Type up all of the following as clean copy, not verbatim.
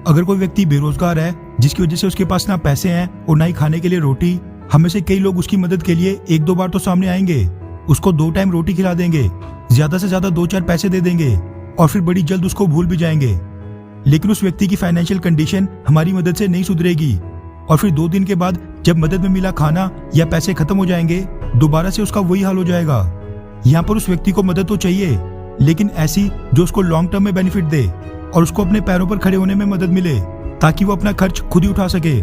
अगर कोई व्यक्ति बेरोजगार है जिसकी वजह से उसके पास ना पैसे हैं और ना ही खाने के लिए रोटी, हम में से कई लोग उसकी मदद के लिए एक दो बार तो सामने आएंगे, उसको 2 टाइम रोटी खिला देंगे, ज्यादा से ज्यादा 2-4 पैसे दे देंगे और फिर बड़ी जल्द उसको भूल भी जाएंगे। लेकिन उस व्यक्ति की फाइनेंशियल कंडीशन हमारी मदद से नहीं सुधरेगी और फिर 2 दिन के बाद जब मदद में मिला खाना या पैसे खत्म हो जाएंगे, दोबारा से उसका वही हाल हो जाएगा। यहाँ पर उस व्यक्ति को मदद तो चाहिए, लेकिन ऐसी जो उसको लॉन्ग टर्म में बेनिफिट दे और उसको अपने पैरों पर खड़े होने में मदद मिले, ताकि वो अपना खर्च खुद ही उठा सके,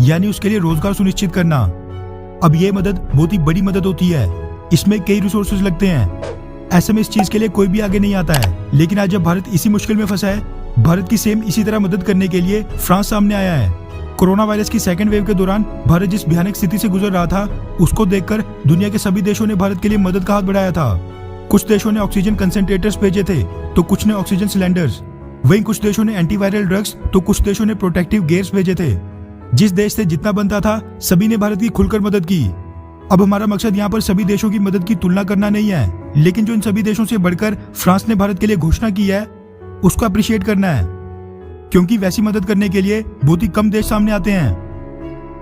यानी उसके लिए रोजगार सुनिश्चित करना। अब ये मदद बहुत ही बड़ी मदद होती है, इसमें कई रिसोर्सेज लगते हैं। ऐसे में इस चीज के लिए कोई भी आगे नहीं आता है। लेकिन आज जब भारत इसी मुश्किल में फंसा है, भारत की सेम इसी तरह मदद करने के लिए फ्रांस सामने आया है। कोरोना वायरस की 2nd वेव के दौरान भारत जिस भयानक स्थिति से गुजर रहा था, उसको देखकर दुनिया के सभी देशों ने भारत के लिए मदद का हाथ बढ़ाया था। कुछ देशों ने ऑक्सीजन कंसंट्रेटर्स भेजे थे तो कुछ ने ऑक्सीजन सिलेंडर्स, वहीं कुछ देशों ने एंटीवायरल ड्रग्स तो कुछ देशों ने प्रोटेक्टिव गियर्स भेजे थे। जिस देश से जितना बनता था, सभी ने भारत की खुलकर मदद की। अब हमारा मकसद यहाँ पर सभी देशों की मदद की तुलना करना नहीं है, लेकिन जो इन सभी देशों से बढ़कर फ्रांस ने भारत के लिए घोषणा की है, उसको अप्रिशिएट करना है, क्योंकि वैसी मदद करने के लिए बहुत ही कम देश सामने आते हैं।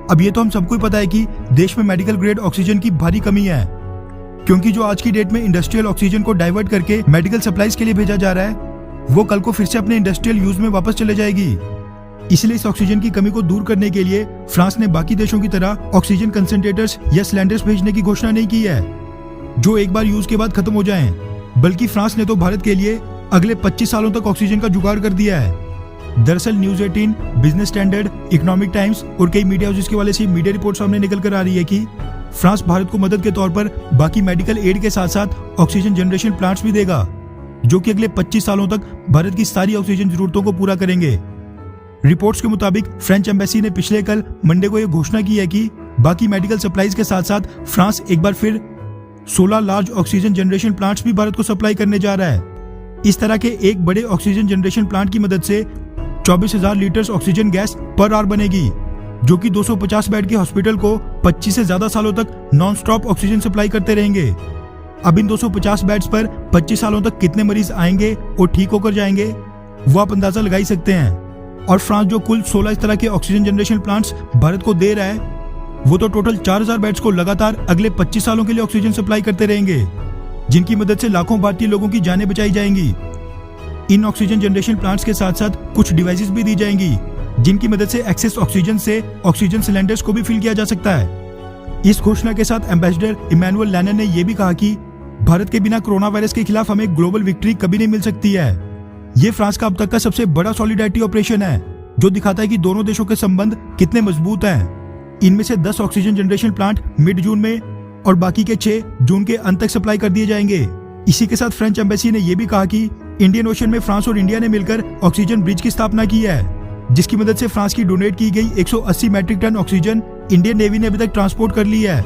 अब ये तो हम सबको ही पता है कि देश में मेडिकल ग्रेड ऑक्सीजन की भारी कमी है, क्योंकि जो आज की डेट में इंडस्ट्रियल ऑक्सीजन को डाइवर्ट करके मेडिकल सप्लाईज के लिए भेजा जा रहा है, वो कल को फिर से अपने इंडस्ट्रियल यूज में वापस चले जाएगी। इसलिए इस ऑक्सीजन की कमी को दूर करने के लिए फ्रांस ने बाकी देशों की तरह ऑक्सीजन कंसंट्रेटर्स या सिलेंडर्स भेजने की घोषणा नहीं की है, जो एक बार यूज के बाद खत्म हो जाएं। बल्कि फ्रांस ने तो भारत के लिए अगले 25 सालों तक ऑक्सीजन का जुगाड़ कर दिया है। दरअसल news 18, business standard, economic times और कई मीडिया हाउसेस के वाले से मीडिया रिपोर्ट सामने निकल कर आ रही है कि फ्रांस भारत को मदद के तौर पर बाकी मेडिकल एड के साथ साथ ऑक्सीजन जनरेशन प्लांट्स भी देगा, जो कि अगले 25 सालों तक भारत की सारी ऑक्सीजन जरूरतों को पूरा करेंगे। रिपोर्ट्स के मुताबिक फ्रेंच एम्बेसी ने पिछले कल मंडे को यह घोषणा की है कि बाकी मेडिकल सप्लाईज के साथ साथ फ्रांस एक बार फिर 16 लार्ज ऑक्सीजन जनरेशन प्लांट्स भी भारत को सप्लाई करने जा रहा है। इस तरह के एक बड़े ऑक्सीजन जनरेशन प्लांट की मदद से 24,000 litre oxygen gas per hour बनेगी, जो कि 250 बेड के हॉस्पिटल को 25 से ज्यादा सालों तक नॉन स्टॉप ऑक्सीजन सप्लाई करते रहेंगे। अब इन 250 बेड्स पर 25 सालों तक कितने मरीज आएंगे और ठीक होकर जाएंगे, वो आप अंदाजा लगा ही सकते हैं। और फ्रांस जो कुल 16 इस तरह के ऑक्सीजन जनरेशन प्लांट्स भारत को दे रहा है, वो तो टोटल 4,000 बेड्स को लगातार अगले 25 सालों के लिए ऑक्सीजन सप्लाई करते रहेंगे, जिनकी मदद से लाखों भारतीय लोगों की जानें बचाई जाएंगी। इन ऑक्सीजन जनरेशन प्लांट्स के साथ साथ कुछ डिवाइसेस भी दी जाएंगी, जिनकी मदद से एक्सेस ऑक्सीजन से ऑक्सीजन सिलेंडर्स को भी फिल किया जा सकता है। इस घोषणा के साथ एम्बेसडर इमैनुअल लैनन ने यह भी कहा कि भारत के बिना कोरोना वायरस के खिलाफ हमें ग्लोबल विक्ट्री कभी नहीं मिल सकती है। ये फ्रांस का अब तक का सबसे बड़ा सॉलिडारिटी ऑपरेशन है, जो दिखाता है कि दोनों देशों के संबंध कितने मजबूत हैं। इनमें से 10 ऑक्सीजन जनरेशन प्लांट मिड जून में और बाकी के 6 जून के अंत तक सप्लाई कर दिए जाएंगे। इसी के साथ फ्रेंच एम्बेसी ने यह भी कहा कि इंडियन ओशन में फ्रांस और इंडिया ने मिलकर ऑक्सीजन ब्रिज की स्थापना की है, जिसकी मदद से फ्रांस की डोनेट की गई 180 metric tonne oxygen Indian Navy ने अभी तक ट्रांसपोर्ट कर ली है।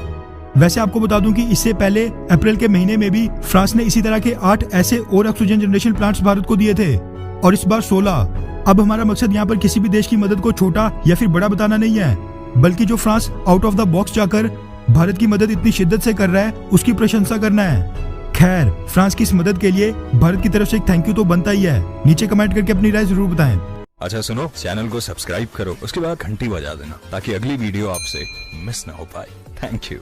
वैसे आपको बता दूं कि इससे पहले अप्रैल के महीने में भी फ्रांस ने इसी तरह के 8 ऐसे और ऑक्सीजन जनरेशन प्लांट्स भारत को दिए थे, और इस बार 16। अब हमारा मकसद यहाँ पर किसी भी देश की मदद को छोटा या फिर बड़ा बताना नहीं है, बल्कि जो France out of the box जाकर भारत की मदद इतनी शिद्दत से कर रहा है, उसकी प्रशंसा करना है। खैर, फ्रांस की इस मदद के लिए भारत की तरफ से एक थैंक यू तो बनता ही है। नीचे कमेंट करके अपनी राय जरूर बताएं। अच्छा सुनो, चैनल को सब्सक्राइब करो, उसके बाद घंटी बजा देना ताकि अगली वीडियो आपसे मिस ना हो पाए। Thank you.